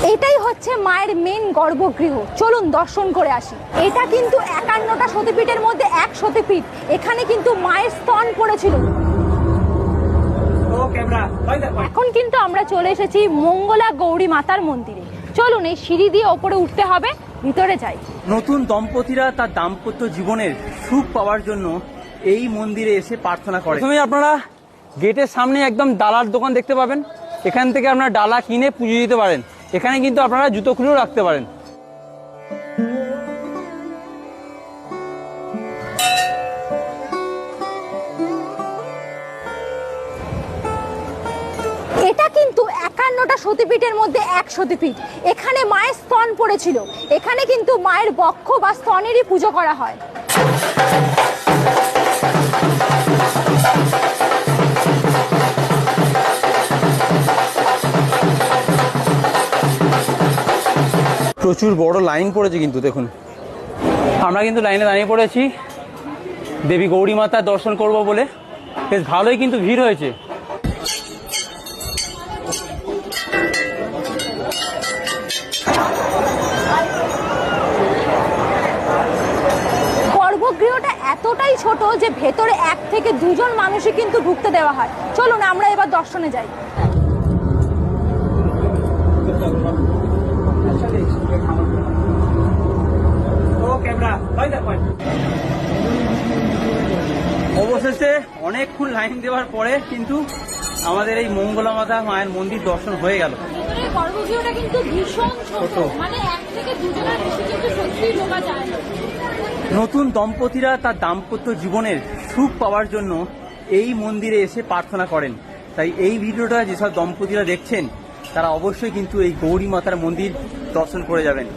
এটাই হচ্ছে মায়ের মেন গর্ভগৃহ, চলুন দর্শন করে আসি। এটা কিন্তু 51টা সতীপীঠের মধ্যে এক সতীপীঠ। এখানে কিন্তু মায়ের স্তন পড়েছিল। এখন কিন্তু আমরা চলে এসেছি মঙ্গলা গৌরী মাতার মন্দিরে। চলুন এই সিঁড়ি দিয়ে ওপরে উঠতে হবে, ভিতরে যাই। নতুন দম্পতিরা তার দাম্পত্য জীবনের সুখ পাওয়ার জন্য এই মন্দিরে এসে প্রার্থনা করে। প্রথমে আপনারা গেটের সামনে একদম ডালার দোকান দেখতে পাবেন। এখান থেকে আপনারা ডালা কিনে পুজো দিতে পারেন। এখানে কিন্তু আপনারা জুতো খুলেও রাখতে পারেন। এটা কিন্তু 51টা সতীপীঠের মধ্যে এক সতীপীঠ। এখানে মায়ের স্তন পড়েছিল। এখানে কিন্তু মায়ের বক্ষ বা স্তনেরই পুজো করা হয়। প্রচুর বড় লাইন পড়েছে কিন্তু দেখুন। আমরা কিন্তু লাইনে দাঁড়িয়ে পড়েছি দেবী গৌরী মাতার দর্শন করব বলে। বেশ ভালোই কিন্তু ভিড় হয়েছে। গর্ভগৃহটা এতটাই ছোট যে ভেতরে 1 থেকে 2 জন মানুষই কিন্তু ঢুকতে দেওয়া হয়। চলুন আমরা এবার দর্শনে যাই। অবশেষে অনেকক্ষণ লাইন দেওয়ার পরে কিন্তু আমাদের এই মঙ্গলা মাতা মায়ের মন্দির দর্শন হয়ে গেল। গর্ভগৃহটা কিন্তু ভীষণ ছোট, মানে 1 থেকে 2 জনের বেশি কিন্তু সত্যিই ঢোকা যায় না। নতুন দম্পতিরা তার দাম্পত্য জীবনের সুখ পাওয়ার জন্য এই মন্দিরে এসে প্রার্থনা করেন। তাই এই ভিডিওটা যেসব দম্পতিরা দেখছেন তারা অবশ্যই কিন্তু এই গৌরী মাতার মন্দির দর্শন করে যাবেন।